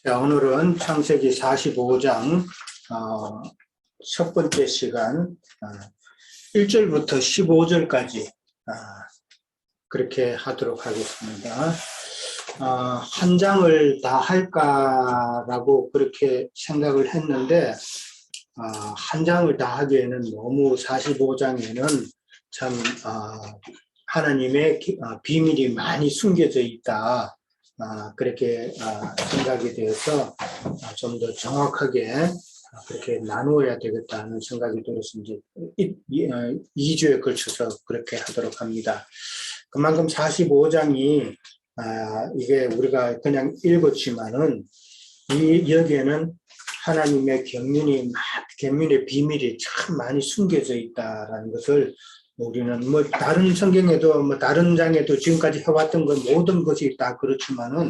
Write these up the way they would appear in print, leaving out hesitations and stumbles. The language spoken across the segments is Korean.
자, 오늘은 창세기 45장 첫 번째 시간 1절부터 15절까지 그렇게 하도록 하겠습니다. 한 장을 다 할까라고 그렇게 생각을 했는데 한 장을 다 하기에는 너무 45장에는 참 하나님의 비밀이 많이 숨겨져 있다. 그렇게 생각이 되어서 좀 더 정확하게 그렇게 나누어야 되겠다는 생각이 들어서 이제 2주에 걸쳐서 그렇게 하도록 합니다. 그만큼 45장이 이게 우리가 그냥 읽었지만은 여기에는 하나님의 경륜의 비밀이 참 많이 숨겨져 있다라는 것을 우리는 다른 성경에도 다른 장에도 지금까지 해왔던 것 모든 것이 다 그렇지만은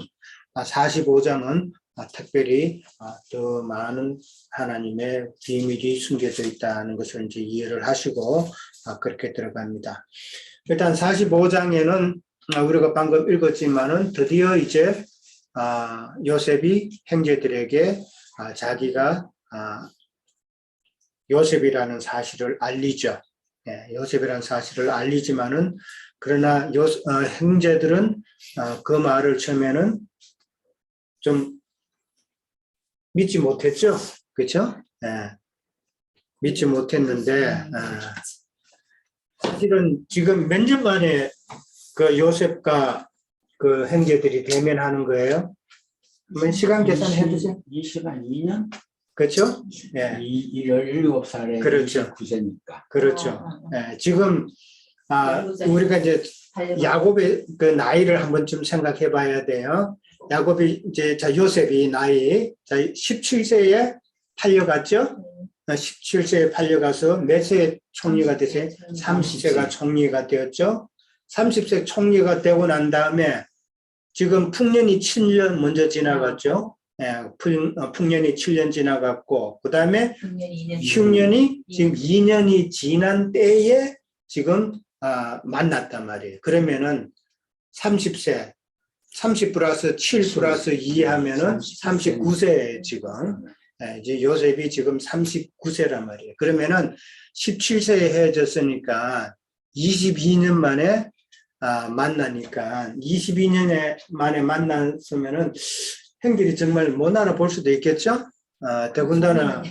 45장은 특별히 더 많은 하나님의 비밀이 숨겨져 있다는 것을 이제 이해를 하시고 그렇게 들어갑니다. 일단 45장에는 우리가 방금 읽었지만은 드디어 이제 요셉이 형제들에게 자기가 요셉이라는 사실을 알리죠. 요셉이라는 사실을 알리지만은 그러나 형제들은 그 말을 처음에는 좀 믿지 못했죠, 그렇죠? 믿지 못했는데 사실은 지금 몇 년 만에 그 요셉과 그 형제들이 대면하는 거예요. 시간 계산해 주세요. 22년? 그렇죠? 17살에 그렇죠. 29세니까. 그렇죠. 지금 우리가 이제 야곱의 그 나이를 한번쯤 생각해 봐야 돼요. 야곱이 이제 요셉이 나이 17세에 팔려갔죠? 17세에 팔려가서 몇 세에 총리가 되세요? 30세가 총리가 되었죠? 30세 총리가 되고 난 다음에 지금 풍년이 7년 먼저 지나갔죠? 풍년이 7년 지나갔고, 그 다음에 흉년이 지금 2년이 지난 때에 지금 만났단 말이에요. 그러면은 30세, 30 플러스 7 플러스 2 하면은 39세 지금. 이제 요셉이 지금 39세란 말이에요. 그러면은 17세에 헤어졌으니까 22년 만에 만나니까 22년 만에 만났으면은 형들이 정말 못 알아볼 수도 있겠죠? 더군다나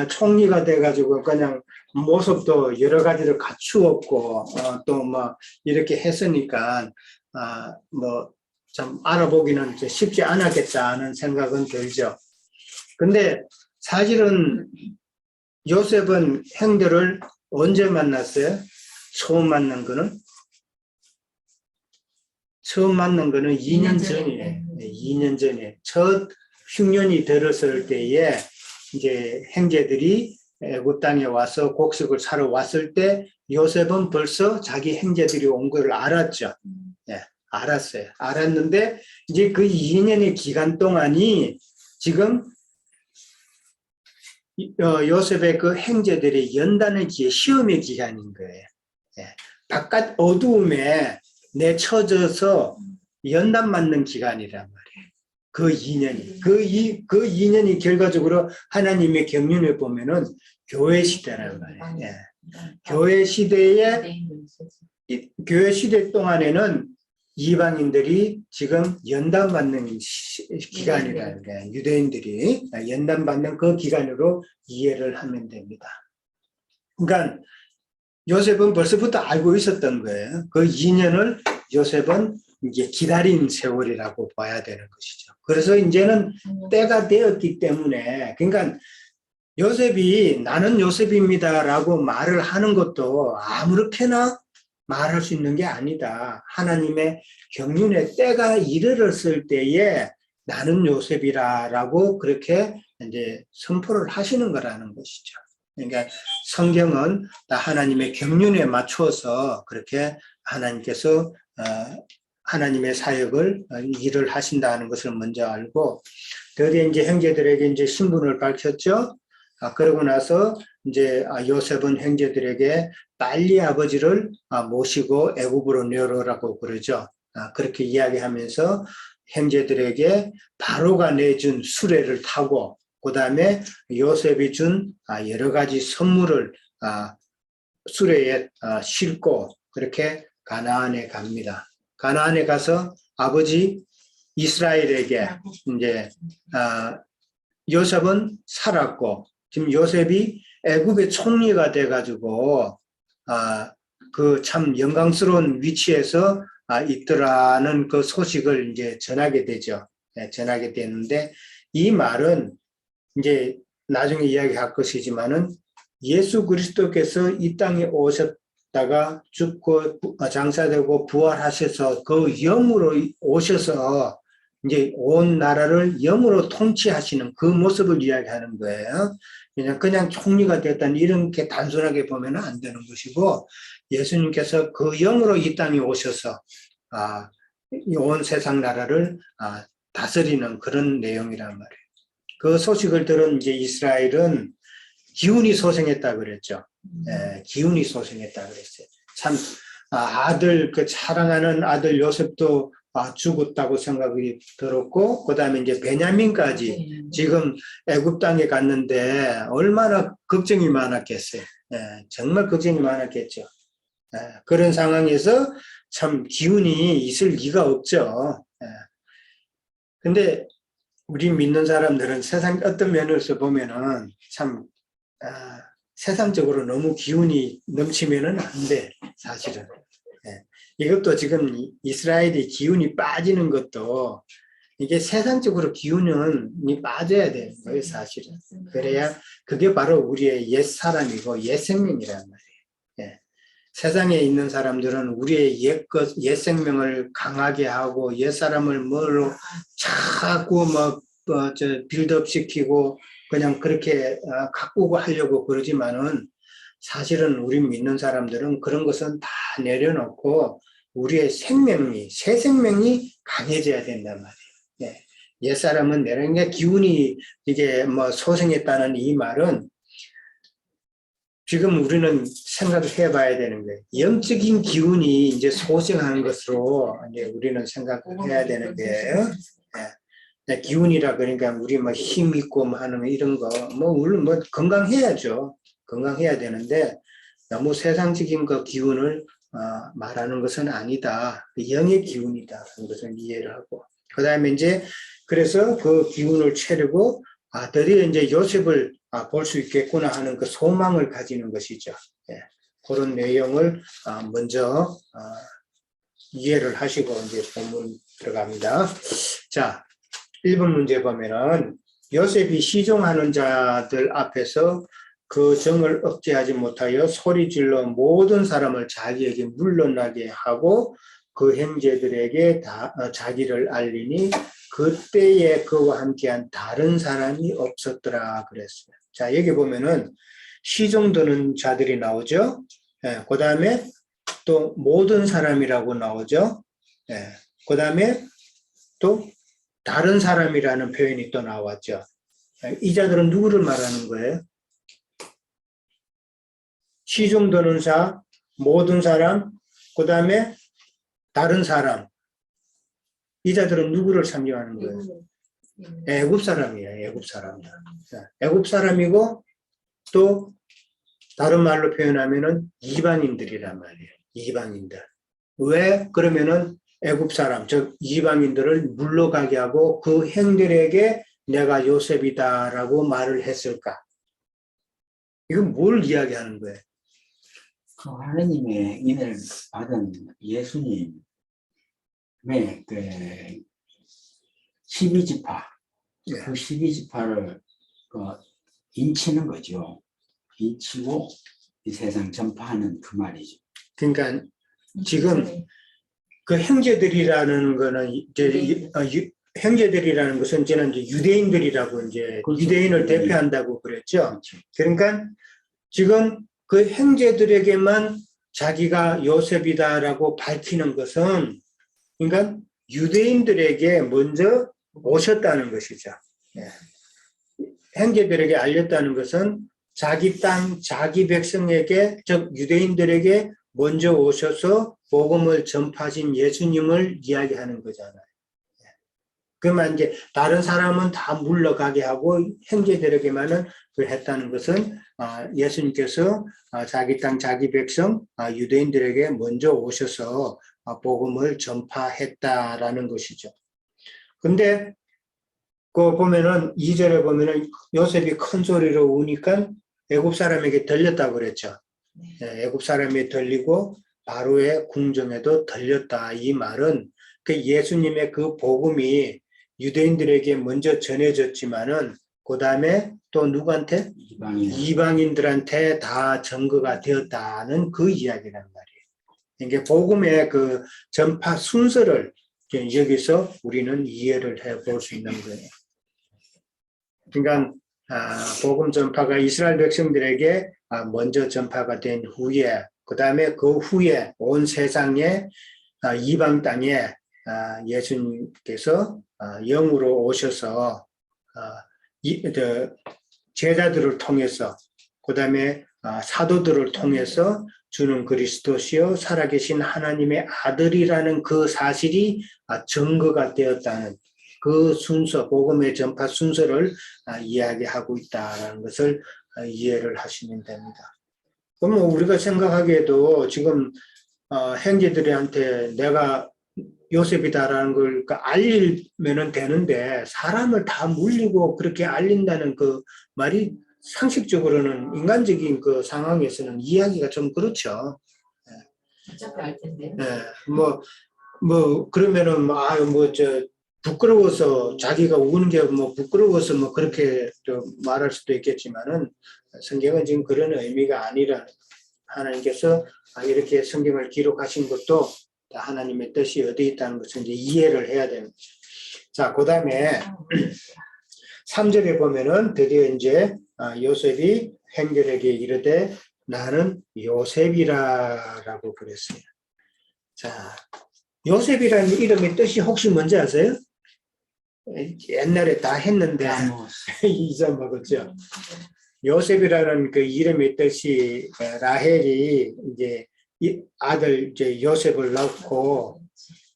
총리가 돼가지고 그냥 모습도 여러 가지를 갖추었고 또 뭐 이렇게 했으니까 뭐 참 알아보기는 쉽지 않았겠다는 생각은 들죠. 근데 사실은 요셉은 형들을 언제 만났어요? 처음 만난 거는 2년 전이에요. 2년 전에 첫 흉년이 들었을 때에 이제 형제들이 애굽 땅에 와서 곡식을 사러 왔을 때 요셉은 벌써 자기 형제들이 온 걸 알았죠. 알았어요. 알았는데 이제 그 2년의 기간 동안이 지금 요셉의 그 형제들의 연단의 시험의 기간인 거예요. 바깥 어두움에 내쳐져서 연단 맞는 기간이란 말이에요. 그 2년이. 그 2년이 결과적으로 하나님의 경륜을 보면은 교회 시대란 말이에요. 교회 시대 동안에는 이방인들이 지금 연단받는 기간이라는 거예요. 유대인들이 연단받는 그 기간으로 이해를 하면 됩니다. 그러니까 요셉은 벌써부터 알고 있었던 거예요. 그 2년을 요셉은 이제 기다린 세월이라고 봐야 되는 것이죠. 그래서 이제는 때가 되었기 때문에, 그러니까 요셉이 나는 요셉입니다라고 말을 하는 것도 아무렇게나 말할 수 있는 게 아니다. 하나님의 경륜의 때가 이르렀을 때에 나는 요셉이라라고 그렇게 이제 선포를 하시는 거라는 것이죠. 그러니까 성경은 다 하나님의 경륜에 맞춰서 그렇게 하나님께서 하나님의 사역을 일을 하신다는 것을 먼저 알고, 거기에 이제 형제들에게 이제 신분을 밝혔죠. 그러고 나서 이제 요셉은 형제들에게 빨리 아버지를 모시고 애굽으로 내려오라고 그러죠. 그렇게 이야기하면서 형제들에게 바로가 내준 수레를 타고 그 다음에 요셉이 준 여러 가지 선물을 수레에 싣고 그렇게 가나안에 갑니다. 가나안에 가서 아버지 이스라엘에게 이제 요셉은 살았고 지금 요셉이 애굽의 총리가 돼가지고 그 참 영광스러운 위치에서 있더라는 그 소식을 이제 전하게 되죠. 네, 전하게 되는데 이 말은 이제 나중에 이야기할 것이지만은 예수 그리스도께서 이 땅에 오셨다가 죽고 장사되고 부활하셔서 그 영으로 오셔서 이제 온 나라를 영으로 통치하시는 그 모습을 이야기하는 거예요. 그냥 총리가 됐다는 이렇게 단순하게 보면 안 되는 것이고 예수님께서 그 영으로 이 땅에 오셔서 온 세상 나라를 다스리는 그런 내용이란 말이에요. 그 소식을 들은 이제 이스라엘은 기운이 소생했다 그랬죠. 기운이 소생했다 그랬어요. 참 아들 그 사랑하는 아들 요셉도 죽었다고 생각이 들었고 그 다음에 이제 베냐민까지 지금 애굽 땅에 갔는데 얼마나 걱정이 많았겠어요. 정말 걱정이 많았겠죠. 그런 상황에서 참 기운이 있을 리가 없죠. 근데 우리 믿는 사람들은 세상 어떤 면에서 보면은 참 세상적으로 너무 기운이 넘치면은 안 돼, 사실은. 이것도 지금 이스라엘이 기운이 빠지는 것도 이게 세상적으로 기운이 빠져야 되는 거예요, 사실은. 그래야 그게 바로 우리의 옛 사람이고 옛 생명이란 말이에요. 세상에 있는 사람들은 우리의 옛 생명을 강하게 하고 옛 사람을 뭘로 자꾸 빌드업 시키고 그냥 그렇게 가꾸고 하려고 그러지만은 사실은 우리 믿는 사람들은 그런 것은 다 내려놓고 우리의 생명이, 새 생명이 강해져야 된단 말이에요. 옛 사람은 내려놓은 게 기운이 이게 소생했다는 이 말은 지금 우리는 생각을 해봐야 되는 거예요. 영적인 기운이 이제 소생하는 것으로 이제 우리는 생각을 해야 되는 거예요. 기운이라 그러니까 우리 힘 있고 하는 이런 거, 물론 건강해야죠. 건강해야 되는데 너무 세상적인 그 기운을 말하는 것은 아니다. 영의 기운이다. 그런 것을 이해를 하고. 그 다음에 이제 그래서 그 기운을 채우고 드디어 이제 요셉을 볼 수 있겠구나 하는 그 소망을 가지는 것이죠. 그런 내용을 먼저 이해를 하시고 이제 본문 들어갑니다. 자, 1번 문제 보면은 요셉이 시종하는 자들 앞에서 그 정을 억제하지 못하여 소리질러 모든 사람을 자기에게 물러나게 하고 그 형제들에게 자기를 알리니 그때에 그와 함께한 다른 사람이 없었더라 그랬어요. 자, 여기 보면은 시종드는 자들이 나오죠. 그 다음에 또 모든 사람이라고 나오죠. 그 다음에 또 다른 사람이라는 표현이 또 나왔죠. 이 자들은 누구를 말하는 거예요? 시종드는 자, 모든 사람, 그 다음에 다른 사람. 이 자들은 누구를 상징하는 거예요? 애굽 사람이에요. 애굽 사람이야. 애굽 사람이고 또 다른 말로 표현하면은 이방인들이란 말이에요. 이방인들. 왜 그러면은 애굽 사람, 즉 이방인들을 물러가게 하고 그 형들에게 내가 요셉이다라고 말을 했을까? 이건 뭘 이야기하는 거예요? 그 하나님의 은혜를 받은 예수님의 그 12지파, 그 12지파를 인치는 거죠. 인치고 이 세상 전파하는 그 말이죠. 그러니까 지금 그 형제들이라는 거는 이제 형제들이라는 것은 저는 이제 유대인들이라고 이제 그렇죠. 유대인을 대표한다고 그랬죠. 그러니까 지금 그 형제들에게만 자기가 요셉이다라고 밝히는 것은 그러니까 유대인들에게 먼저 오셨다는 것이죠. 형제들에게 알렸다는 것은 자기 땅, 자기 백성에게, 즉 유대인들에게 먼저 오셔서 복음을 전파하신 예수님을 이야기하는 거잖아요. 그러면 이제 다른 사람은 다 물러가게 하고 형제들에게만은 그 했다는 것은 예수님께서 자기 땅 자기 백성 유대인들에게 먼저 오셔서 복음을 전파했다라는 것이죠. 근데 그 보면은 2절에 보면은 요셉이 큰 소리로 우니까 애굽 사람에게 들렸다고 그랬죠. 애굽 사람이 들리고 바로의 궁정에도 들렸다. 이 말은 그 예수님의 그 복음이 유대인들에게 먼저 전해졌지만은 그 다음에 또 누구한테? 이방인들한테 다 전거가 되었다는 그 이야기란 말이에요. 이게 복음의 그 전파 순서를 여기서 우리는 이해를 해볼 수 있는 거예요. 그러니까 복음 전파가 이스라엘 백성들에게 먼저 전파가 된 후에 그 다음에 그 후에 온 세상에 이방 땅에 예수님께서 영으로 오셔서 제자들을 통해서 그 다음에 사도들을 통해서 주는 그리스도시요 살아계신 하나님의 아들이라는 그 사실이 증거가 되었다는 그 순서, 복음의 전파 순서를 이야기하고 있다는 것을 이해를 하시면 됩니다. 그러면 우리가 생각하기에도 지금 형제들한테 내가 요셉이다라는 걸 알리면 되는데 사람을 다 물리고 그렇게 알린다는 그 말이 상식적으로는 인간적인 그 상황에서는 이해하기가 좀 그렇죠. 어차피 알 텐데. 그러면은 부끄러워서 자기가 우는 게 부끄러워서 그렇게 말할 수도 있겠지만은 성경은 지금 그런 의미가 아니라 하나님께서 이렇게 성경을 기록하신 것도 다 하나님의 뜻이 어디 있다는 것을 이제 이해를 해야 됩니다. 자, 그 다음에 3절에 보면은 드디어 이제 요셉이 형제에게 이르되 나는 요셉이라라고 그랬어요. 자, 요셉이라는 이름의 뜻이 혹시 뭔지 아세요? 옛날에 다 했는데 잊어먹었죠. 요셉이라는 그 이름의 뜻이 라헬이 이제 아들 요셉을 낳고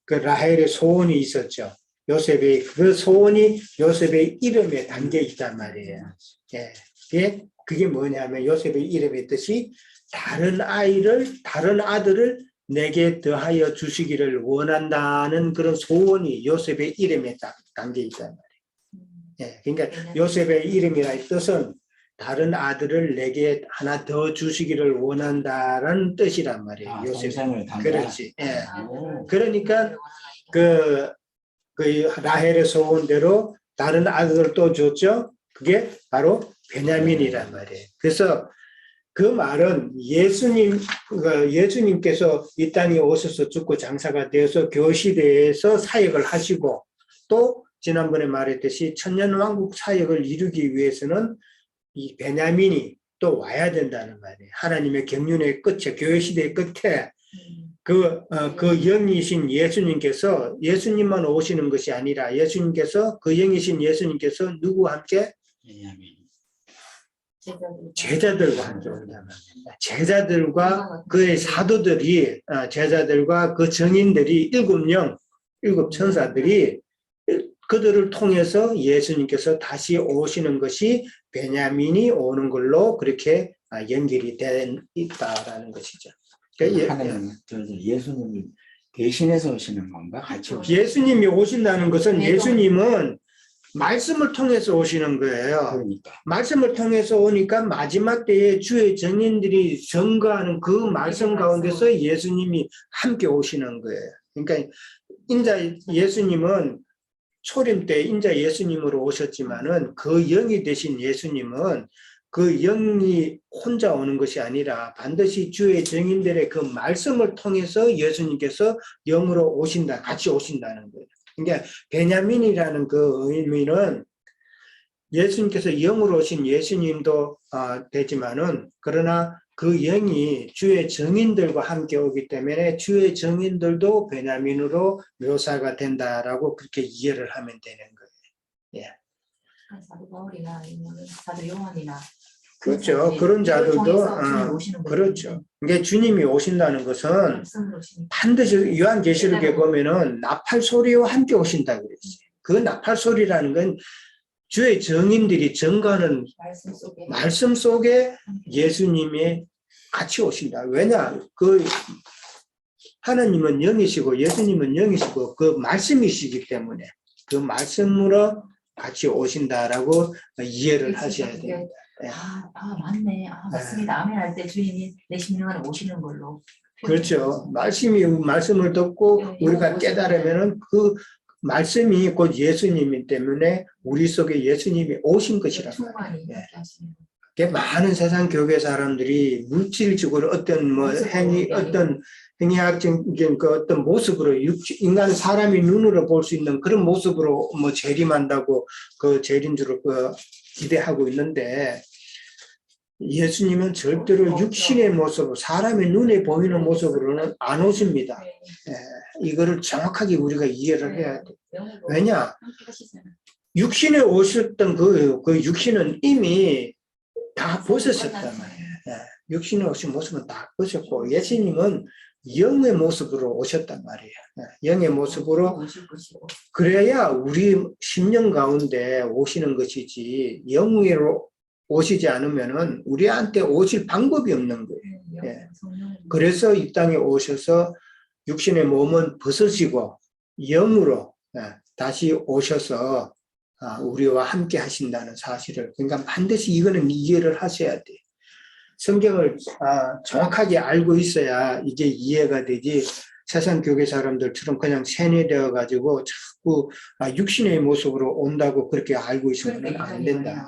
그 라헬의 소원이 있었죠. 요셉의 그 소원이 요셉의 이름에 담겨 있단 말이에요. 그게 뭐냐면 요셉의 이름의 뜻이 다른 아들을 내게 더하여 주시기를 원한다는 그런 소원이 요셉의 이름에 담겨 있단 말이에요. 그러니까 요셉의 이름이라는 뜻은 다른 아들을 내게 하나 더 주시기를 원한다라는 뜻이란 말이에요. 요셉을 그렇지. 그러니까 그 라헬의 소원대로 다른 아들을 또 줬죠. 그게 바로 베냐민이란 말이에요. 그래서 그 말은 예수님께서 이 땅에 오셔서 죽고 장사가 되어서 교시대에서 사역을 하시고 또 지난번에 말했듯이 천년왕국 사역을 이루기 위해서는 이 베냐민이 또 와야 된다는 말이에요. 하나님의 경륜의 끝에, 교회 시대의 끝에 그 영이신 예수님만 오시는 것이 아니라 그 영이신 예수님께서 누구와 함께? 제자들과 함께 온다는 말입니다. 제자들과 그의 사도들이, 제자들과 그 정인들이 일곱 천사들이 그들을 통해서 예수님께서 다시 오시는 것이 베냐민이 오는 걸로 그렇게 연결이 돼 있다라는 것이죠. 하나님, 예수님이 대신해서 오시는 건가? 같이 오시는 예수님이 오신다는 것은 예수님은 말씀을 통해서 오시는 거예요. 그러니까. 말씀을 통해서 오니까 마지막 때에 주의 증인들이 증거하는 그 말씀 가운데서 예수님이 함께 오시는 거예요. 그러니까 인자 예수님은 초림 때 인자 예수님으로 오셨지만은 그 영이 되신 예수님은 그 영이 혼자 오는 것이 아니라 반드시 주의 증인들의 그 말씀을 통해서 예수님께서 영으로 같이 오신다는 거예요. 그러니까 베냐민이라는 그 의미는 예수님께서 영으로 오신 예수님도 되지만은 그러나 그 영이 주의 증인들과 함께 오기 때문에 주의 증인들도 베냐민으로 묘사가 된다라고 그렇게 이해를 하면 되는 거예요. 사도 바울이나 사도 요한이나 그렇죠. 그런 자들도 그렇죠. 이게 주님이 오신다는 것은 반드시 요한계시록에 보면은 나팔 소리와 함께 오신다 그랬어요. 그 나팔 소리라는 건 주의 증인들이 증거하는 말씀 속에 말씀 속에 예수님이 같이 오신다. 왜냐? 그 하나님은 영이시고 예수님은 영이시고 그 말씀이시기 때문에 그 말씀으로 같이 오신다라고 이해를 하셔야 됩니다. 네. 맞네. 맞습니다. 아멘 할 때 주님이 내 심령 안에 오시는 걸로. 그렇죠. 말씀을 듣고 네, 우리가 이거 깨달으면은 그 말씀이 곧 예수님이기 때문에 우리 속에 예수님이 오신 것이란 말이에요. 충만히 예. 함께 하시는 거. 그게 많은 세상 교회 사람들이 물질적으로 어떤 뭐 어떤 행위학적인 그 어떤 모습으로 인간 사람이 눈으로 볼 수 있는 그런 모습으로 뭐 재림한다고 그 재림 줄을 기대하고 있는데 예수님은 절대로 육신의 모습으로 사람의 눈에 보이는 모습으로는 안 오십니다. 예, 이거를 정확하게 우리가 이해를 해야 돼. 왜냐? 육신에 오셨던 그 육신은 이미 다 벗었었단 말이에요. 예, 육신에 오신 모습은 다 벗었고 예수님은 영의 모습으로 오셨단 말이에요. 예, 영의 모습으로 그래야 우리 심령 가운데 오시는 것이지 영으로 오시지 않으면은 우리한테 오실 방법이 없는 거예요. 예. 그래서 이 땅에 오셔서 육신의 몸은 벗으시고 영으로 다시 오셔서 우리와 함께 하신다는 사실을 그러니까 반드시 이거는 이해를 하셔야 돼요. 성경을 정확하게 알고 있어야 이게 이해가 되지 세상 교회 사람들처럼 그냥 세뇌되어 가지고 자꾸 육신의 모습으로 온다고 그렇게 알고 있으면 안 된다.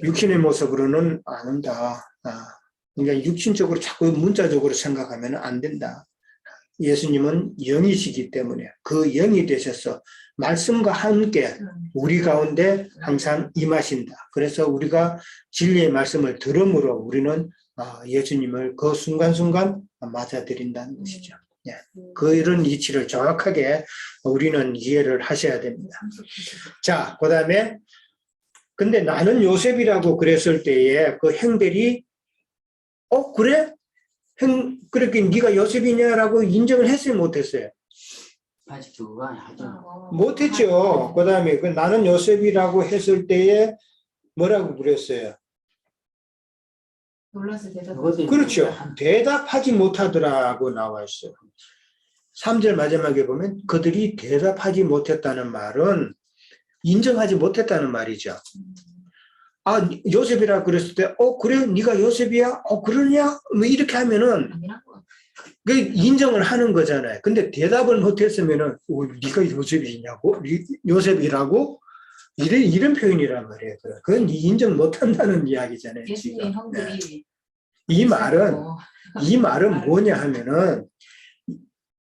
육신의 모습으로는 안 온다. 그러니까 육신적으로 자꾸 문자적으로 생각하면 안 된다. 예수님은 영이시기 때문에 그 영이 되셔서 말씀과 함께 우리 가운데 항상 임하신다. 그래서 우리가 진리의 말씀을 들음으로 우리는 예수님을 그 순간순간 맞아들인다는 것이죠. 예. 그 이런 이치를 정확하게 우리는 이해를 하셔야 됩니다. 자, 그 다음에 근데 나는 요셉이라고 그랬을 때에 그 형들이 그래? 그렇게 네가 요셉이냐라고 인정을 했어요, 못했어요? 아직 그거 하죠. 못했죠. 그 다음에 나는 요셉이라고 했을 때에 뭐라고 그랬어요? 놀랐을 때도 그렇죠. 대답하지 못하더라고 나와 있어요. 3절 마지막에 보면 그들이 대답하지 못했다는 말은 인정하지 못했다는 말이죠. 요셉이라 그랬을 때, 그래? 네가 요셉이야? 그러냐? 뭐 이렇게 하면은 그 인정을 하는 거잖아요. 근데 대답을 못했으면은, 네가 요셉이냐고? 요셉이라고? 이런 표현이란 말이에요. 그건 인정 못한다는 이야기잖아요. 예수님의 형들이 이 말은 뭐냐 하면은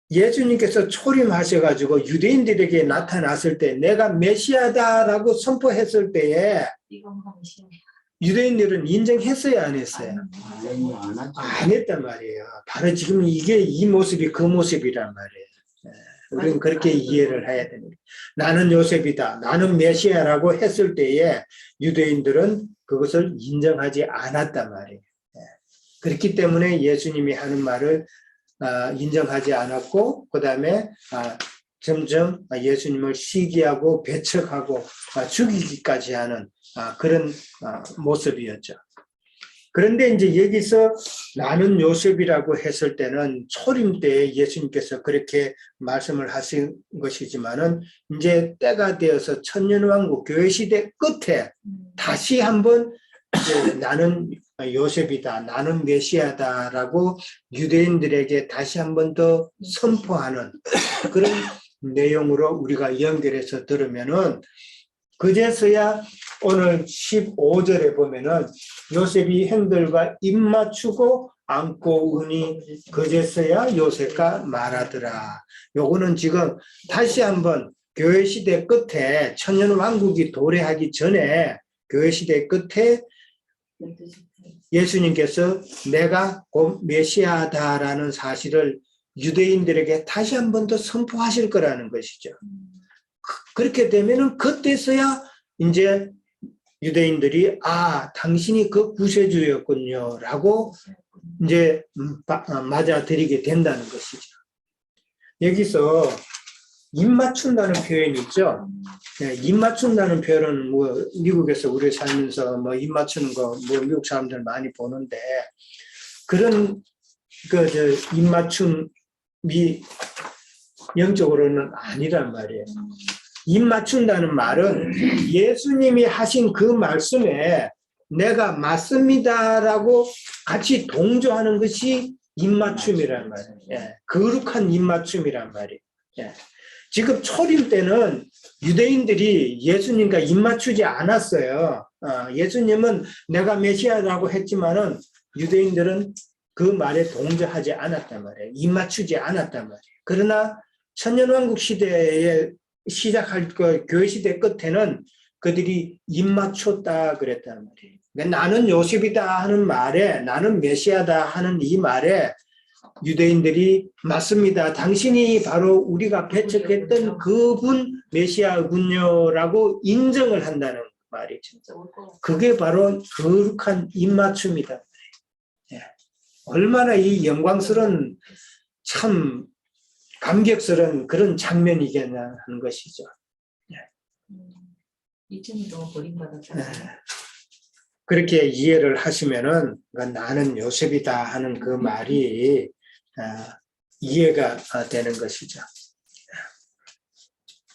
예수님께서 초림하셔가지고 유대인들에게 나타났을 때 내가 메시아다라고 선포했을 때에 유대인들은 인정했어요, 안 했어요? 안 했단 말이에요. 바로 지금 이 모습이 그 모습이란 말이에요. 우리는 그렇게 이해를 해야 됩니다. 나는 요셉이다, 나는 메시아라고 했을 때에 유대인들은 그것을 인정하지 않았단 말이에요. 그렇기 때문에 예수님이 하는 말을 인정하지 않았고 그 다음에 점점 예수님을 시기하고 배척하고 죽이기까지 하는 그런 모습이었죠. 그런데 이제 여기서 나는 요셉이라고 했을 때는 초림 때 예수님께서 그렇게 말씀을 하신 것이지만은 이제 때가 되어서 천년왕국 교회 시대 끝에 다시 한번 나는 요셉이다, 나는 메시아다라고 유대인들에게 다시 한번 더 선포하는 그런 내용으로 우리가 연결해서 들으면은 그제서야 오늘 15절에 보면은 요셉이 형들과 입 맞추고 안고 우니 그제서야 요셉과 말하더라. 요거는 지금 다시 한번 교회 시대 끝에 천년왕국이 도래하기 전에 교회 시대 끝에 예수님께서 내가 곧 메시아다라는 사실을 유대인들에게 다시 한 번 더 선포하실 거라는 것이죠. 그렇게 되면은 그때서야 이제 유대인들이 당신이 그 구세주였군요 라고 이제 맞아들이게 된다는 것이죠. 여기서 입 맞춘다는 표현이 있죠. 네, 입 맞춘다는 표현은 뭐 미국에서 우리 살면서 뭐 입 맞추는 거 뭐 미국 사람들 많이 보는데 그런 입 맞춤이 영적으로는 아니란 말이에요. 입 맞춘다는 말은 예수님이 하신 그 말씀에 내가 맞습니다라고 같이 동조하는 것이 입맞춤이란 말이에요. 예, 거룩한 입맞춤이란 말이에요. 예. 지금 초림 때는 유대인들이 예수님과 입맞추지 않았어요. 예수님은 내가 메시아라고 했지만은 유대인들은 그 말에 동조하지 않았단 말이에요. 입맞추지 않았단 말이에요. 그러나 천년왕국 시대에 시작할 교회 시대 끝에는 그들이 입맞췄다 그랬단 말이에요. 그러니까 나는 요셉이다 하는 말에 나는 메시아다 하는 이 말에 유대인들이 맞습니다. 당신이 바로 우리가 배척했던 그분 메시아군요라고 인정을 한다는 말이죠. 그게 바로 거룩한 입맞춤이다. 예. 얼마나 이 영광스러운 참 감격스러운 그런 장면이겠냐 하는 것이죠. 예. 2000년 동안 버림받았다. 그렇게 이해를 하시면은 나는 요셉이다 하는 그 말이 이해가 되는 것이죠.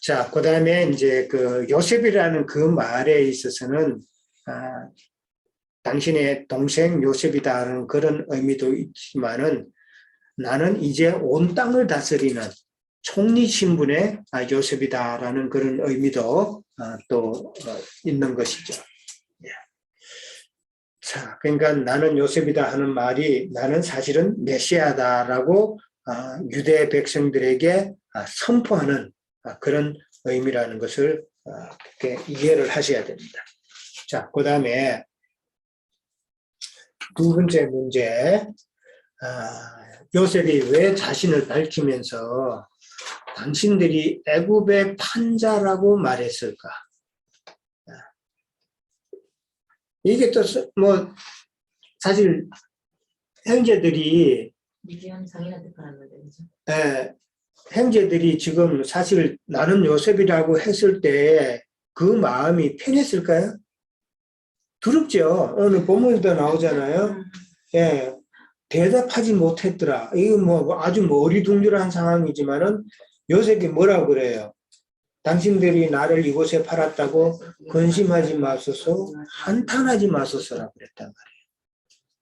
자, 그 다음에 이제 그 요셉이라는 그 말에 있어서는 당신의 동생 요셉이다라는 그런 의미도 있지만은 나는 이제 온 땅을 다스리는 총리 신분의 요셉이다라는 그런 의미도 또 있는 것이죠. 자, 그러니까 나는 요셉이다 하는 말이 나는 사실은 메시아다라고 유대 백성들에게 선포하는 그런 의미라는 것을 그렇게 이해를 하셔야 됩니다. 자, 그 다음에 두 번째 문제, 요셉이 왜 자신을 밝히면서 당신들이 애굽의 판자라고 말했을까? 이게 또 뭐 사실 형제들이 미디안 상인한테 팔았는데 그죠? 형제들이 지금 사실 나는 요셉이라고 했을 때 그 마음이 편했을까요? 두렵죠. 오늘 본문에도 나오잖아요. 예, 대답하지 못했더라. 이거 뭐 아주 어리둥절한 상황이지만은 요셉이 뭐라고 그래요? 당신들이 나를 이곳에 팔았다고 근심하지 마소서, 한탄하지 마소서라고 그랬단 말이에요.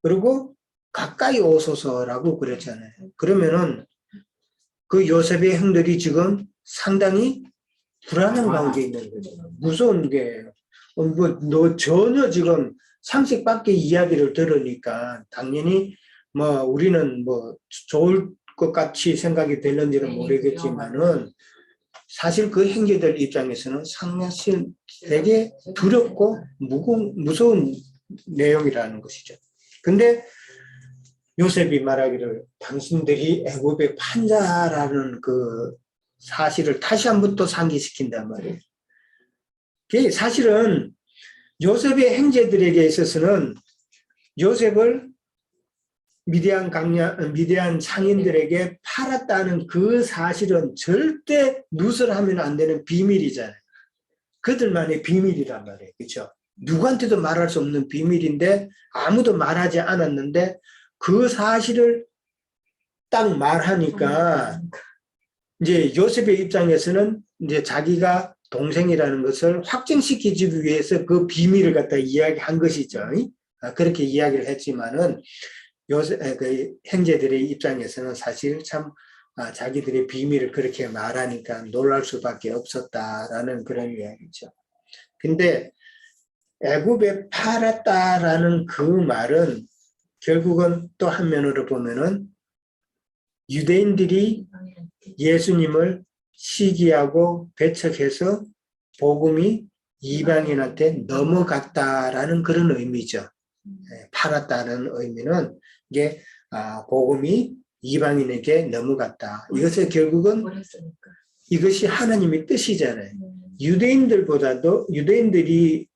그리고 가까이 오소서라고 그랬잖아요. 그러면은 그 요셉의 형들이 상당히 불안한 가운데 있는 거죠. 무서운 게, 너 전혀 지금 상식 밖의 이야기를 들으니까 당연히 뭐 우리는 뭐 좋을 것 같이 생각이 되는지는 모르겠지만은 사실 그 형제들 입장에서는 상당히 되게 두렵고 무서운 내용이라는 것이죠. 근데 요셉이 말하기를 당신들이 애굽의 판자라는 그 사실을 다시 한 번 또 상기시킨단 말이에요. 그게 사실은 요셉의 형제들에게 있어서는 요셉을 미디안 상인들에게 팔았다는 그 사실은 절대 누설하면 안 되는 비밀이잖아요. 그들만의 비밀이란 말이에요. 그렇죠? 누구한테도 말할 수 없는 비밀인데 아무도 말하지 않았는데 그 사실을 딱 말하니까 이제 요셉의 입장에서는 이제 자기가 동생이라는 것을 확증시키기 위해서 그 비밀을 갖다 이야기한 것이죠. 그렇게 이야기를 했지만은 그 형제들의 입장에서는 사실 참 자기들의 비밀을 그렇게 말하니까 놀랄 수밖에 없었다라는 그런 이야기죠. 근데 애굽에 팔았다라는 그 말은 결국은 또 한면으로 보면은 유대인들이 예수님을 시기하고 배척해서 복음이 이방인한테 넘어갔다라는 그런 의미죠. 팔았다는 의미는 이게 복음이 이방인에게 넘어갔다. 이것은 결국은 이것이 하나님의 뜻이잖아요. 유대인들이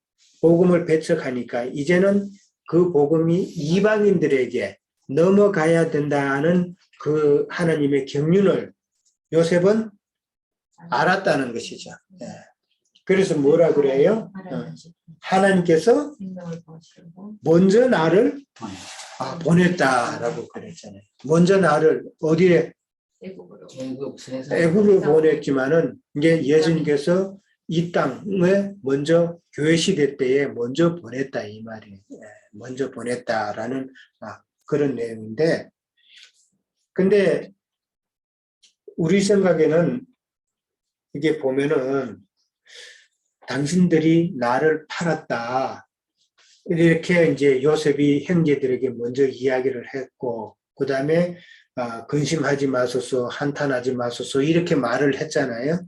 복음을 배척하니까 이제는 그 복음이 이방인들에게 넘어가야 된다는 그 하나님의 경륜을 요셉은 알았다는 것이죠. 예. 그래서 뭐라 그래요? 하나님께서 생명을 보시고 먼저 나를 보내. 보냈다라고 그랬잖아요. 먼저 나를 어디에 애국으로 애굽 세상. 애굽으로 보냈지만은 이제 예수님께서 이 땅에 먼저 교회 시대 때에 먼저 보냈다 이 말이에요. 예, 먼저 보냈다라는 그런 내용인데, 근데 우리 생각에는 이게 보면은 당신들이 나를 팔았다 이렇게 이제 요셉이 형제들에게 먼저 이야기를 했고, 그 다음에 근심하지 마소서, 한탄하지 마소서 이렇게 말을 했잖아요.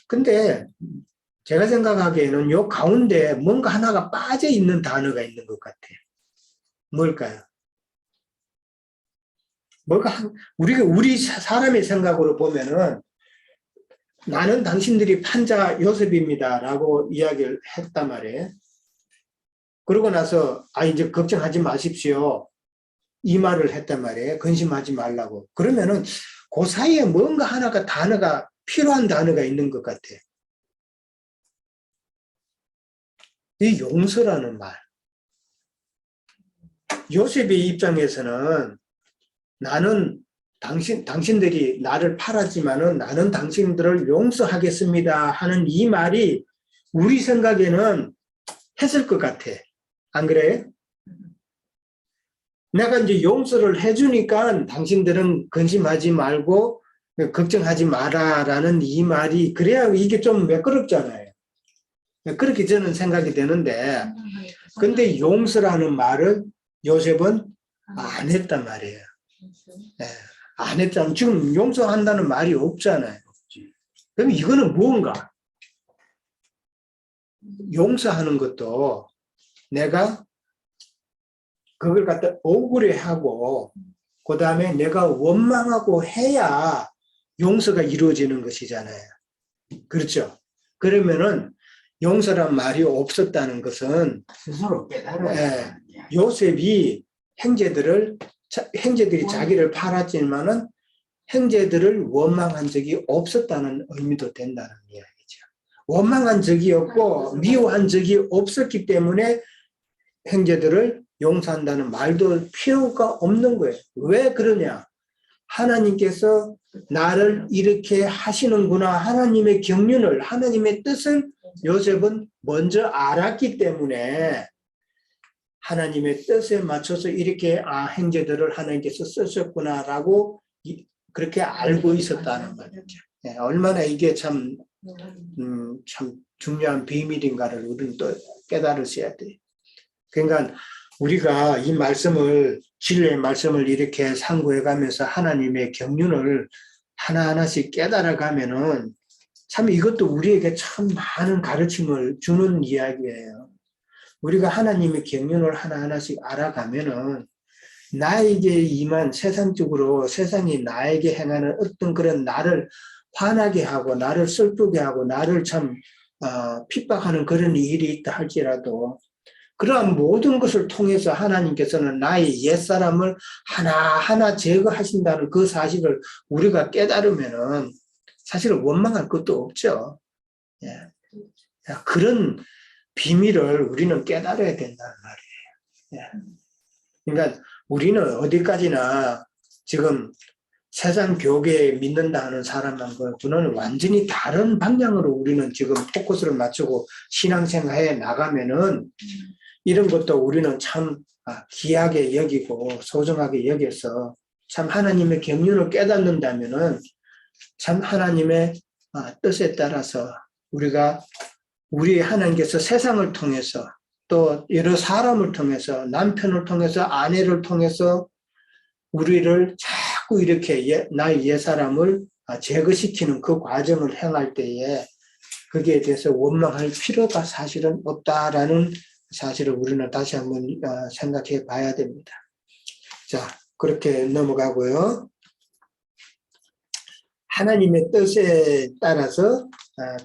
근데 제가 생각하기에는 요 가운데 뭔가 하나가 빠져 있는 단어가 있는 것 같아요. 뭘까요? 우리 사람의 생각으로 보면은 나는 당신들이 판자 요셉입니다 라고 이야기를 했단 말이에요. 그러고 나서 이제 걱정하지 마십시오 이 말을 했단 말이에요. 근심하지 말라고. 그러면은 그 사이에 뭔가 하나가 단어가 필요한 단어가 있는 것 같아요. 이 용서라는 말. 요셉의 입장에서는 나는 당신들이 나를 팔았지만은 나는 당신들을 용서하겠습니다 하는 이 말이 우리 생각에는 했을 것 같아. 안 그래요? 내가 이제 용서를 해주니까 당신들은 근심하지 말고 걱정하지 마라라는 이 말이 그래야 이게 좀 매끄럽잖아요. 그렇게 저는 생각이 되는데, 근데 용서라는 말을 요셉은 안 했단 말이에요. 네, 안 했잖아요. 지금 용서한다는 말이 없잖아요. 그럼 이거는 무언가? 용서하는 것도 내가 그걸 갖다 억울해하고 그 다음에 내가 원망하고 해야 용서가 이루어지는 것이잖아요. 그렇죠? 그러면은 용서란 말이 없었다는 것은 스스로 깨달아야 요셉이 형제들이 자기를 팔았지만은 형제들을 원망한 적이 없었다는 의미도 된다는 이야기죠. 원망한 적이 없고 미워한 적이 없었기 때문에 형제들을 용서한다는 말도 필요가 없는 거예요. 왜 그러냐? 하나님께서 나를 이렇게 하시는구나. 하나님의 경륜을, 하나님의 뜻을 요셉은 먼저 알았기 때문에 하나님의 뜻에 맞춰서 이렇게 형제들을 하나님께서 쓰셨구나라고 그렇게 알고 있었다는 말이죠. 얼마나 이게 참 중요한 비밀인가를 우리는 또 깨달으셔야 돼요. 그러니까 우리가 이 말씀을, 진리의 말씀을 이렇게 상고해 가면서 하나님의 경륜을 하나하나씩 깨달아 가면은 참 이것도 우리에게 참 많은 가르침을 주는 이야기예요. 우리가 하나님의 경륜을 하나하나씩 알아가면은 나에게 임한 세상적으로 세상이 나에게 행하는 어떤 그런 나를 화나게 하고 나를 슬프게 하고 나를 참 핍박하는 그런 일이 있다 할지라도 그러한 모든 것을 통해서 하나님께서는 나의 옛사람을 하나하나 제거하신다는 그 사실을 우리가 깨달으면은 사실 원망할 것도 없죠. 예. 그런 비밀을 우리는 깨달아야 된다는 말이에요. 예. 그러니까 우리는 어디까지나 지금 세상 교계에 믿는다 하는 사람하고는 완전히 다른 방향으로 우리는 지금 포커스를 맞추고 신앙생활에 나가면은 이런 것도 우리는 참 귀하게 여기고 소중하게 여겨서 참 하나님의 경륜을 깨닫는다면은 참 하나님의 뜻에 따라서 우리 하나님께서 세상을 통해서 또 여러 사람을 통해서 남편을 통해서 아내를 통해서 우리를 자꾸 이렇게 나의 옛사람을 제거시키는 그 과정을 행할 때에 거기에 대해서 원망할 필요가 사실은 없다라는 사실을 우리는 다시 한번 생각해 봐야 됩니다. 자, 그렇게 넘어가고요. 하나님의 뜻에 따라서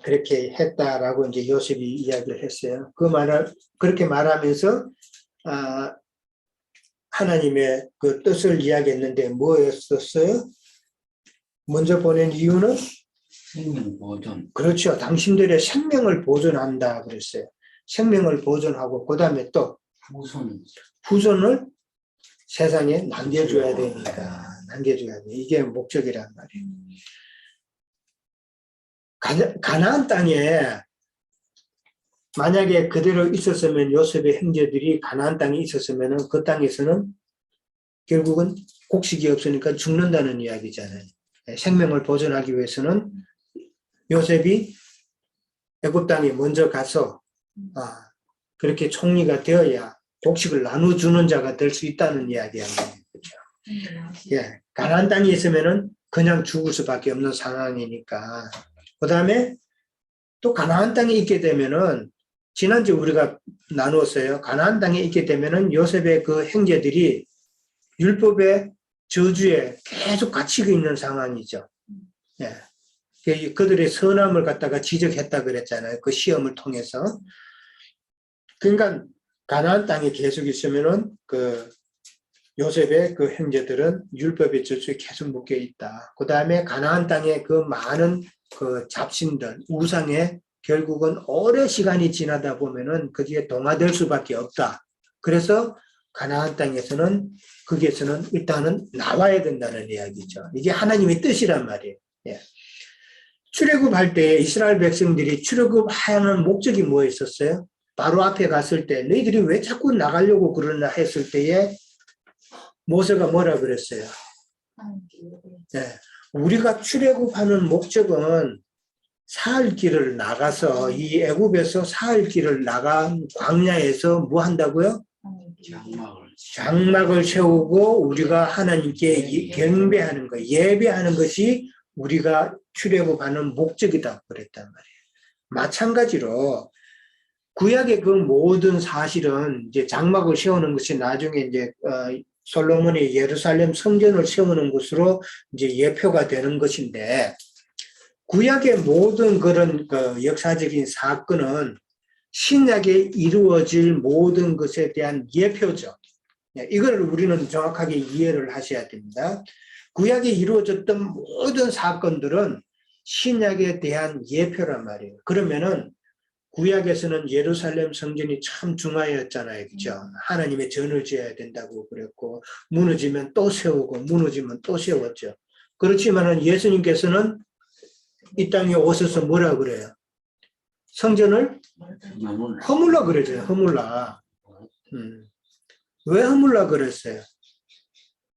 그렇게 했다라고 이제 요셉이 이야기를 했어요. 그렇게 말하면서 하나님의 그 뜻을 이야기했는데 뭐였었어요? 먼저 보낸 이유는 생명 보존. 그렇죠. 당신들의 생명을 보존한다 그랬어요. 생명을 보존하고 그다음에 또 후손. 후손을 세상에 남겨줘야 되니까 남겨줘야 돼. 이게 목적이란 말이에요. 가나안 땅에 만약에 그대로 있었으면 요셉의 형제들이 가나안 땅에 있었으면 그 땅에서는 결국은 곡식이 없으니까 죽는다는 이야기잖아요. 생명을 보존하기 위해서는 요셉이 애굽 땅에 먼저 가서 그렇게 총리가 되어야 곡식을 나눠주는 자가 될 수 있다는 이야기야. 그렇죠? 예, 가나안 땅에 있으면은 그냥 죽을 수밖에 없는 상황이니까. 그 다음에 또 가나안 땅에 있게 되면은 지난주 우리가 나누었어요. 가나안 땅에 있게 되면은 요셉의 그 형제들이 율법의 저주에 계속 갇히고 있는 상황이죠. 예. 그들의 선함을 갖다가 지적했다 그랬잖아요. 그 시험을 통해서. 그러니까 가나안 땅에 계속 있으면은 그 요셉의 그 형제들은 율법의 저주에 계속 묶여 있다. 그 다음에 가나안 땅에 그 많은 그 잡신들, 우상에 결국은 오래 시간이 지나다 보면은 거기에 동화될 수밖에 없다. 그래서 가나안 땅에서는 거기에서는 일단은 나와야 된다는 이야기죠. 이게 하나님의 뜻이란 말이에요. 예. 출애굽할 때 이스라엘 백성들이 출애굽하는 목적이 뭐였었어요? 바로 앞에 갔을 때 너희들이 왜 자꾸 나가려고 그러나 했을 때에 모세가 뭐라 그랬어요? 네. 우리가 출애굽하는 목적은 사흘 길을 나가서 이 애굽에서 사흘 길을 나간 광야에서 뭐 한다고요? 장막을 세우고 우리가 하나님께 경배하는 것, 예배하는 것이 우리가 출애굽하는 목적이다 그랬단 말이에요. 마찬가지로 구약의 그 모든 사실은 이제 장막을 세우는 것이 나중에 이제 솔로몬이 예루살렘 성전을 세우는 것으로 이제 예표가 되는 것인데 구약의 모든 그런 그 역사적인 사건은 신약에 이루어질 모든 것에 대한 예표죠. 이걸 우리는 정확하게 이해를 하셔야 됩니다. 구약에 이루어졌던 모든 사건들은 신약에 대한 예표란 말이에요. 그러면은 구약에서는 예루살렘 성전이 참 중요했잖아요. 그죠? 하나님의 전을 지어야 된다고 그랬고, 무너지면 또 세우고, 무너지면 또 세웠죠. 그렇지만은 예수님께서는 이 땅에 오셔서 뭐라 그래요? 성전을 허물라 그러죠. 허물라. 왜 허물라 그랬어요?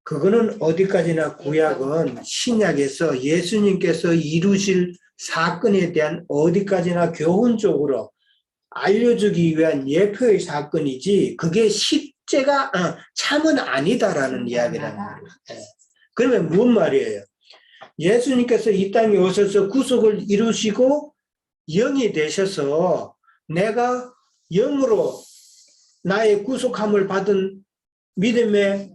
그거는 어디까지나 구약은 신약에서 예수님께서 이루실 사건에 대한 어디까지나 교훈적으로 알려주기 위한 예표의 사건이지 그게 실제가 참은 아니다라는 이야기라는 말이에요. 그러면 무슨 말이에요? 예수님께서 이 땅에 오셔서 구속을 이루시고 영이 되셔서 내가 영으로 나의 구속함을 받은 믿음의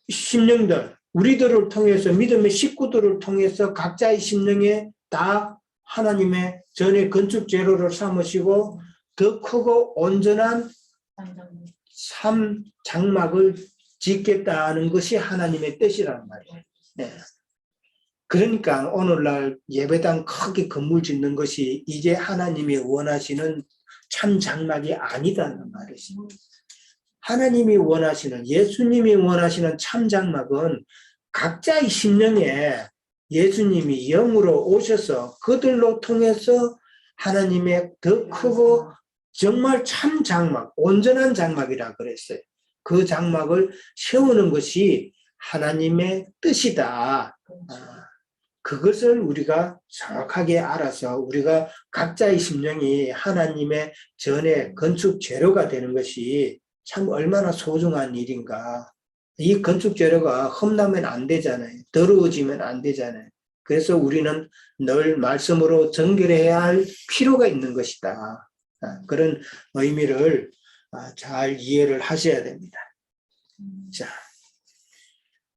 심령들, 우리들을 통해서 믿음의 식구들을 통해서 각자의 심령에 다 하나님의 전의 건축 재료를 삼으시고 더 크고 온전한 장막을 짓겠다는 것이 하나님의 뜻이란 말이에요. 네. 그러니까 오늘날 예배당 크게 건물 짓는 것이 이제 하나님이 원하시는 참 장막이 아니다는 말이죠. 하나님이 원하시는, 예수님이 원하시는 참 장막은 각자의 심령에 예수님이 영으로 오셔서 그들로 통해서 하나님의 더 크고 정말 참 장막, 온전한 장막이라 그랬어요. 그 장막을 세우는 것이 하나님의 뜻이다. 그것을 우리가 정확하게 알아서 우리가 각자의 심령이 하나님의 전에 건축 재료가 되는 것이 참 얼마나 소중한 일인가. 이 건축 재료가 험나면 안 되잖아요. 더러워지면 안 되잖아요. 그래서 우리는 늘 말씀으로 정결해야 할 필요가 있는 것이다. 그런 의미를 잘 이해를 하셔야 됩니다. 자,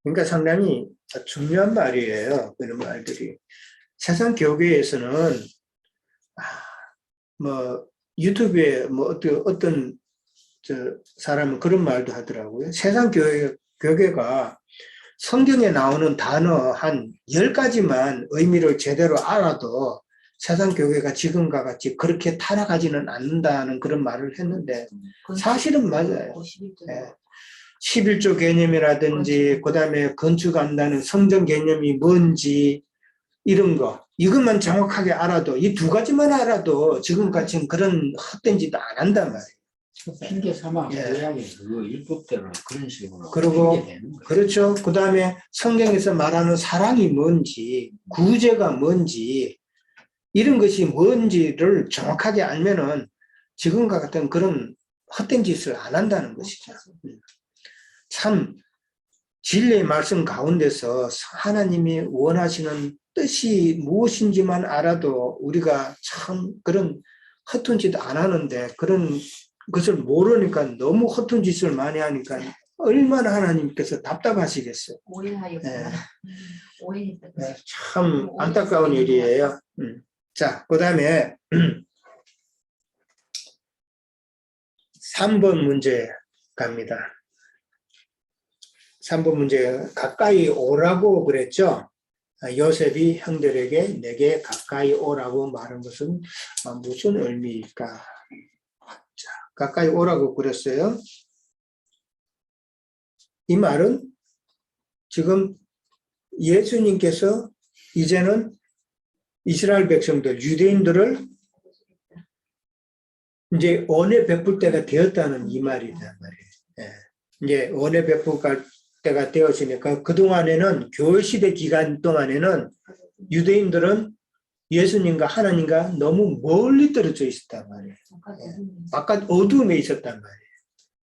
그러니까 상당히 중요한 말이에요. 그런 말들이. 세상 교회에서는 뭐 유튜브에 뭐 어떤 사람은 그런 말도 하더라고요. 세상 교회가 성경에 나오는 단어 한 10가지만 의미를 제대로 알아도 세상 교회가 지금과 같이 그렇게 타락하지는 않는다는 그런 말을 했는데 사실은 맞아요. 예. 11조 개념이라든지 그다음에 건축한다는 성전 개념이 뭔지 이런 거 이것만 정확하게 알아도 이 두 가지만 알아도 지금같이 그런 헛된 짓 안 한단 말이에요. 핑계 삼아 예. 구약에서 그 율법대로 그런 식으로 그리고 핑계 대는 거예요. 그렇죠. 그다음에 성경에서 말하는 사랑이 뭔지 구제가 뭔지 이런 것이 뭔지를 정확하게 알면은 지금과 같은 그런 헛된 짓을 안 한다는 것이죠. 참 진리의 말씀 가운데서 하나님이 원하시는 뜻이 무엇인지만 알아도 우리가 참 그런 허튼 짓 안 하는데 그런 것을 모르니까 너무 허튼 짓을 많이 하니까 얼마나 하나님께서 답답하시겠어요. 오해하였구나. 오해했다. 네, 참 안타까운 일이에요. 자, 그 다음에 3번 문제 갑니다. 3번 문제 가까이 오라고 그랬죠. 요셉이 형들에게 내게 가까이 오라고 말한 것은 무슨 의미일까? 자, 가까이 오라고 그랬어요. 이 말은 지금 예수님께서 이제는 이스라엘 백성들, 유대인들을 이제 은혜 베풀 때가 되었다는 이 말이란 말이에요. 예. 이제 은혜 베풀 때가 되었으니까 그동안에는 교회시대 기간 동안에는 유대인들은 예수님과 하나님과 너무 멀리 떨어져 있었단 말이에요. 바깥 어두움에 있었단 말이에요.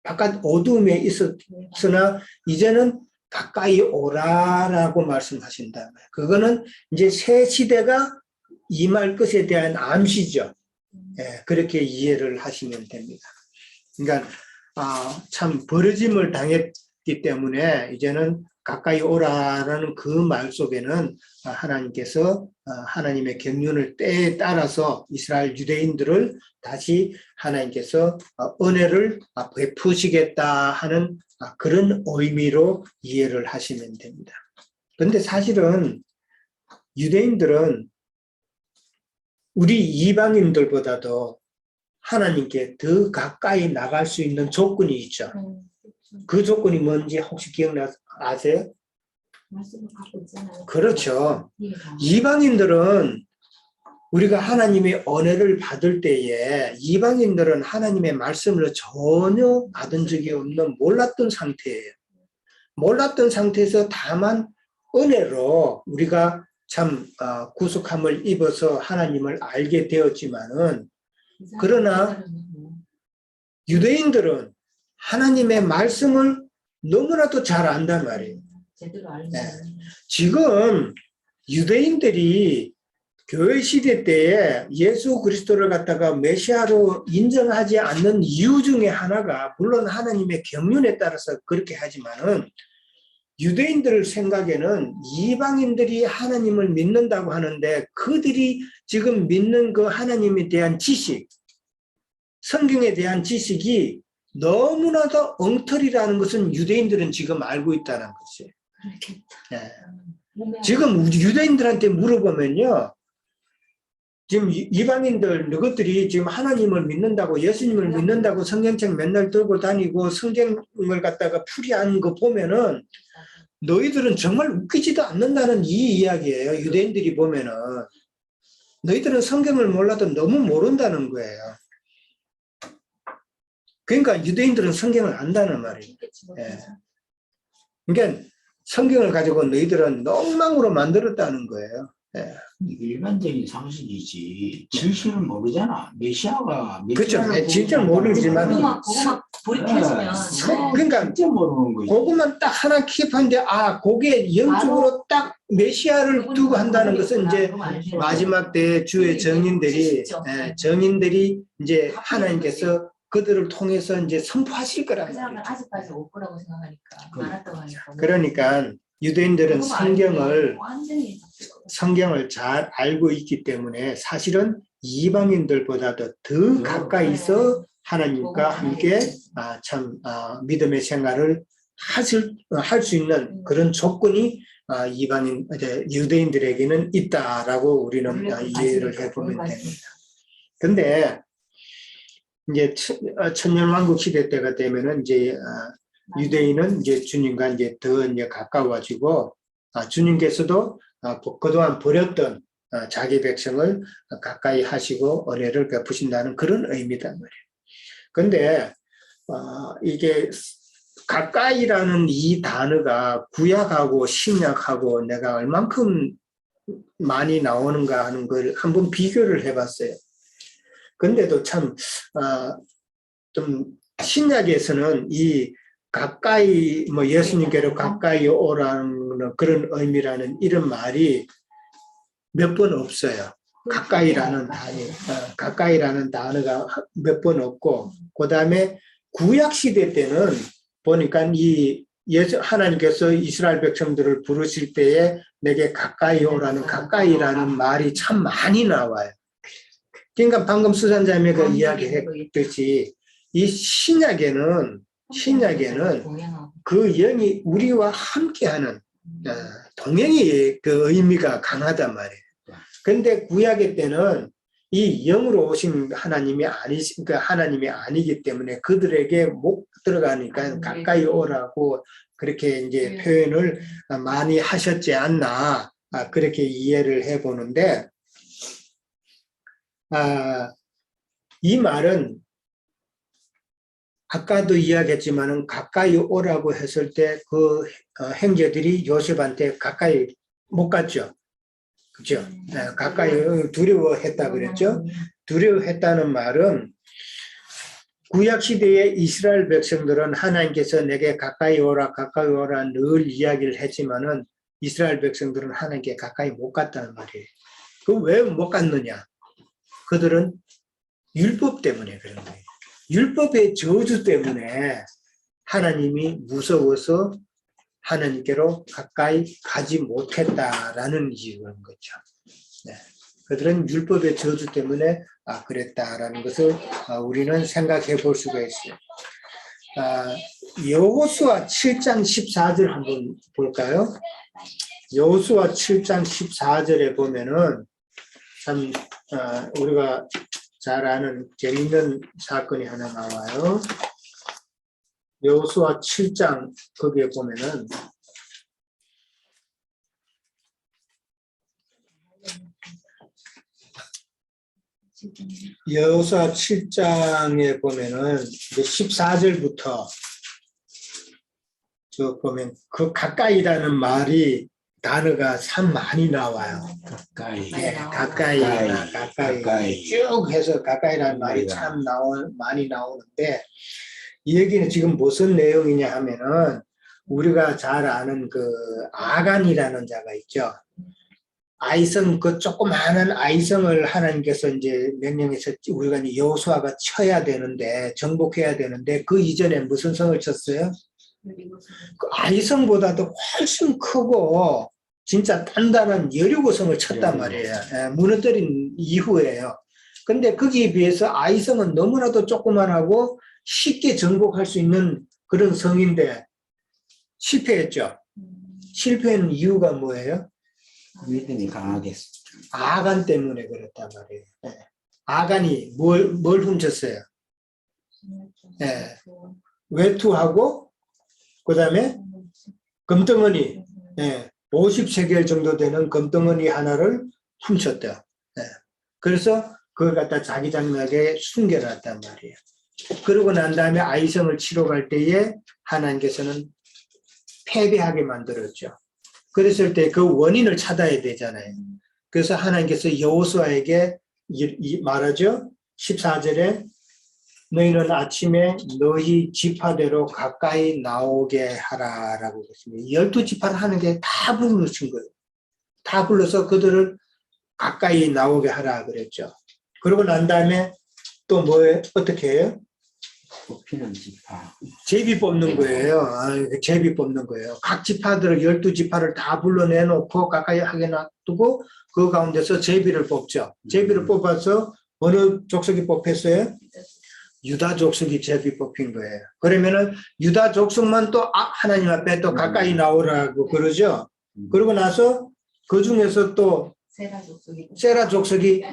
바깥 어두움에 있었으나 이제는 가까이 오라라고 말씀하신다. 그거는 이제 새 시대가 임할 것에 대한 암시죠. 예, 그렇게 이해를 하시면 됩니다. 그러니까 참 버려짐을 당했기 때문에 이제는 가까이 오라라는 그 말 속에는 하나님께서 하나님의 경륜을 때에 따라서 이스라엘 유대인들을 다시 하나님께서 은혜를 베푸시겠다 하는 그런 의미로 이해를 하시면 됩니다. 그런데 사실은 유대인들은 우리 이방인들보다도 하나님께 더 가까이 나갈 수 있는 조건이 있죠. 그 조건이 뭔지 혹시 기억나세요? 그렇죠. 이방인들은 우리가 하나님의 은혜를 받을 때에 이방인들은 하나님의 말씀을 전혀 받은 적이 없는 몰랐던 상태예요. 몰랐던 상태에서 다만 은혜로 우리가 참 구속함을 입어서 하나님을 알게 되었지만은 그러나 유대인들은 하나님의 말씀을 너무나도 잘 안단 말이에요. 네. 지금 유대인들이 교회 시대 때에 예수 그리스도를 갖다가 메시아로 인정하지 않는 이유 중에 하나가 물론 하나님의 경륜에 따라서 그렇게 하지만은 유대인들 생각에는 이방인들이 하나님을 믿는다고 하는데 그들이 지금 믿는 그 하나님에 대한 지식, 성경에 대한 지식이 너무나도 엉터리라는 것은 유대인들은 지금 알고 있다는 것이에요. 네. 지금 유대인들한테 물어보면요. 지금 이방인들 너희들이 지금 하나님을 믿는다고 예수님을 믿는다고 성경책 맨날 들고 다니고 성경을 갖다가 풀이한 거 보면은 너희들은 정말 웃기지도 않는다는 이 이야기예요. 유대인들이 보면은 너희들은 성경을 몰라도 너무 모른다는 거예요. 그러니까 유대인들은 성경을 안다는 말이에요. 예. 그러니까 성경을 가지고 너희들은 엉망으로 만들었다는 거예요. 예. 일반적인 상식이지 진실은 모르잖아. 메시아가 그렇죠. 진짜 모르지만 그거만 돌이켜주면 그러니까 진짜 모르는 거지. 그것만 딱 하나 킵한데 그게 영적으로 딱 메시아를 두고 한다는 것은 이제 마지막 때 주의 정인들이 정인들이 이제 하나님께서 그들을 통해서 이제 선포하실 그 거란 사람은 말이죠. 아직까지 올 거라고 생각하니까 많았다고 하니까. 그러니까 유대인들은 완전히 성경을 잘 알고 있기 때문에 사실은 이방인들보다도 더 가까이서 하나님과 함께 참 믿음의 생활을 할 수 있는 그런 조건이 이방인, 유대인들에게는 있다라고 우리는 이해를 해보면 됩니다. 근데 이제 천년왕국 시대 때가 되면은 이제 유대인은 이제 주님과 이제 더 이제 가까워지고 주님께서도 그동안 버렸던 자기 백성을 가까이 하시고 은혜를 베푸신다는 그런 의미단 말이에요. 근데 이게 가까이라는 이 단어가 구약하고 신약하고 내가 얼만큼 많이 나오는가 하는 걸 한번 비교를 해봤어요. 근데도 참, 좀, 신약에서는 이 가까이, 뭐 예수님께로 가까이 오라는 그런 의미라는 이런 말이 몇 번 없어요. 가까이라는 단어가 몇 번 없고, 그 다음에 구약 시대 때는 보니까 하나님께서 이스라엘 백성들을 부르실 때에 내게 가까이 오라는 가까이라는 말이 참 많이 나와요. 그러니까 방금 수산자매가 이야기했듯이 이 신약에는 그 영이 우리와 함께하는 동행의 그 의미가 강하단 말이에요. 그런데 구약의 때는 이 영으로 오신 하나님이 아니기 때문에 그들에게 못 들어가니까 가까이 오라고 그렇게 이제 표현을 많이 하셨지 않나 그렇게 이해를 해보는데 이 말은 아까도 이야기했지만은 가까이 오라고 했을 때 그 형제들이 요셉한테 가까이 못 갔죠. 그죠? 가까이 두려워했다 그랬죠. 두려워했다는 말은 구약 시대의 이스라엘 백성들은 하나님께서 내게 가까이 오라 늘 이야기를 했지만은 이스라엘 백성들은 하나님께 가까이 못 갔다는 말이에요. 그 왜 못 갔느냐? 그들은 율법 때문에 그런 거예요. 율법의 저주 때문에 하나님이 무서워서 하나님께로 가까이 가지 못했다라는 이유인 거죠. 네. 그들은 율법의 저주 때문에 그랬다라는 것을 우리는 생각해 볼 수가 있어요. 여호수아 7장 14절 한번 볼까요? 여호수아 7장 14절에 보면은 참 우리가 잘 아는 재미있는 사건이 하나 나와요. 여호수아 7장 거기에 보면은 여호수아 7장에 보면은 이제 14절부터 보면 그 가까이라는 말이 단어가 참 많이 나와요. 가까이. 네, 가까이 쭉 해서 가까이라는 말이 참 많이 나오는데 이 얘기는 지금 무슨 내용이냐 하면은 우리가 잘 아는 그 아간이라는 자가 있죠. 아이성 그 조그마한 아이성을 하나님께서 이제 명령해서 우리가 이제 여호수아가 쳐야 되는데 정복해야 되는데 그 이전에 무슨 성을 쳤어요? 그 아이성보다도 훨씬 크고 진짜 단단한 여리고성을 쳤단 말이에요. 무너뜨린 이후에요. 근데 거기에 비해서 아이성은 너무나도 조그만하고 쉽게 정복할 수 있는 그런 성인데 실패했죠. 실패한 이유가 뭐예요? 믿음이 강하겠어. 아간 때문에 그랬단 말이에요. 아간이 뭘 훔쳤어요? 외투하고 그 다음에 금덩어리 50세겔 정도 되는 금덩어리 하나를 훔쳤대요. 그래서 그걸 갖다 자기 장막에 숨겨놨단 말이에요. 그러고 난 다음에 아이성을 치러 갈 때에 하나님께서는 패배하게 만들었죠. 그랬을 때 그 원인을 찾아야 되잖아요. 그래서 하나님께서 여호수아에게 말하죠. 14절에 너희는 아침에 너희 지파대로 가까이 나오게 하라라고 했습니다. 12지파를 하는 게 다 부르신 거예요. 다 불러서 그들을 가까이 나오게 하라 그랬죠. 그러고 난 다음에 또 뭐예요? 어떻게 해요? 뽑히는 지파. 제비 뽑는 거예요. 제비 뽑는 거예요. 각 지파들을 12지파를 다 불러내놓고 가까이 하게 놔두고 그 가운데서 제비를 뽑죠. 제비를 뽑아서 어느 족속이 뽑혔어요? 유다 족속이 제비 뽑힌 거예요. 그러면은 유다 족속만 또 하나님 앞에 또 가까이 나오라고 그러죠. 그러고 나서 그 중에서 또 세라 족속이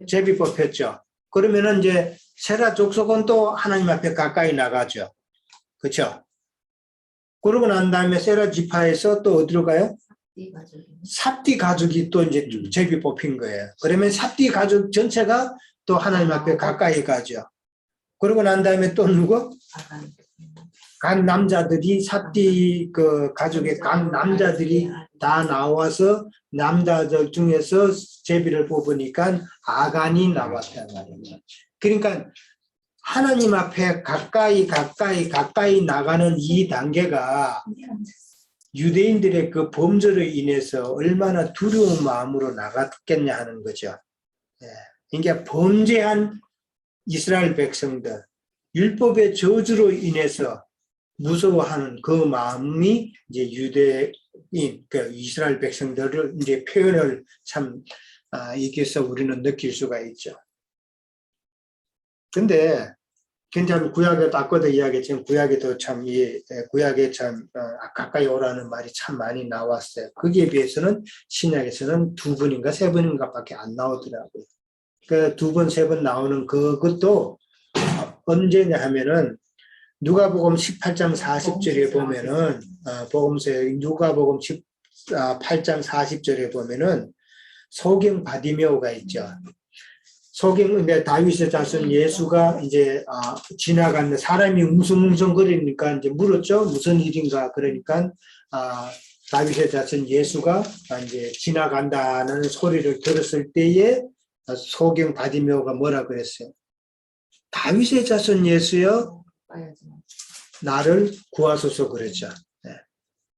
제비 뽑혔죠. 그러면은 이제 세라 족속은 또 하나님 앞에 가까이 나가죠. 그렇죠? 그러고 난 다음에 세라 지파에서 또 어디로 가요? 삽디 가족이 또 이제 제비 뽑힌 거예요. 그러면 삽디 가족 전체가 또 하나님 앞에 가까이 가죠. 그러고 난 다음에 또 누구? 간 남자들이 삽디 그 가족의 간 남자들이 다 나와서 남자들 중에서 제비를 뽑으니까 아간이 나왔단 말이에요. 그러니까 하나님 앞에 가까이 나가는 이 단계가 유대인들의 그 범죄로 인해서 얼마나 두려운 마음으로 나갔겠냐 하는 거죠. 그러니까 범죄한 이스라엘 백성들, 율법의 저주로 인해서 무서워하는 그 마음이 이제 유대인, 그 이스라엘 백성들을 이제 표현을 참 여기서 우리는 느낄 수가 있죠. 근데 굉장히 구약에도 아까도 이야기했지만 구약에도 참 구약에 참 가까이 오라는 말이 참 많이 나왔어요. 거기에 비해서는 신약에서는 2번인가 3번인가밖에 안 나오더라고요. 그 2번, 3번 나오는 그것도 언제냐 하면은 누가복음 18장 40절에 보면은 복음서에 누가복음 18장 40절에 보면은 소경 바디메오가 있죠. 소경인데 다윗의 자손 예수가 이제 지나가는 사람이 웅성웅성거리니까 이제 물었죠. 무슨 일인가 그러니까 다윗의 자손 예수가 이제 지나간다는 소리를 들었을 때에 소경 바디메오가 뭐라 그랬어요? 다윗의 자손 예수여 나를 구하소서 그랬죠.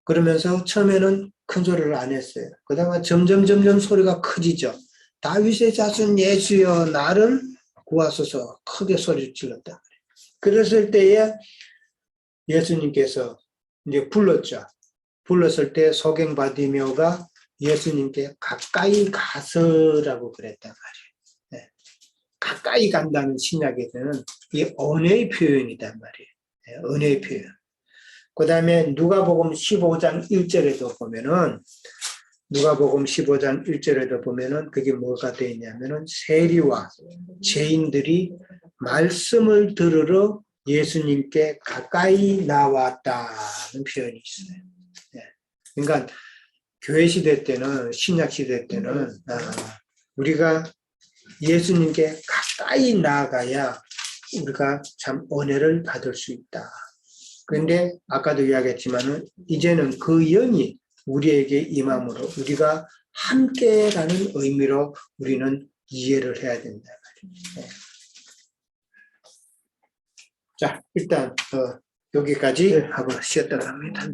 그러면서 처음에는 큰 소리를 안 했어요. 그다음에 점점 소리가 커지죠. 다윗의 자손 예수여 나를 구하소서 크게 소리를 질렀다. 그랬을 때에 예수님께서 이제 불렀죠. 불렀을 때 소경 바디메오가 예수님께 가까이 가서라고 그랬단 말이에요. 가까이 간다는 신약에서는 이 은혜의 표현이란 말이에요. 은혜의 표현. 그 다음에 누가복음 15장 1절에도 보면은 누가복음 15장 1절에도 보면은 그게 뭐가 되어 있냐면은 세리와 죄인들이 말씀을 들으러 예수님께 가까이 나왔다는 표현이 있어요. 그러니까 교회 시대 때는 신약 시대 때는 우리가 예수님께 가까이 나아가야 우리가 참 은혜를 받을 수 있다. 그런데 아까도 이야기했지만은 이제는 그 영이 우리에게 임함으로 우리가 함께라는 의미로 우리는 이해를 해야 된다. 자, 일단 여기까지 하고 쉬었다 갑니다.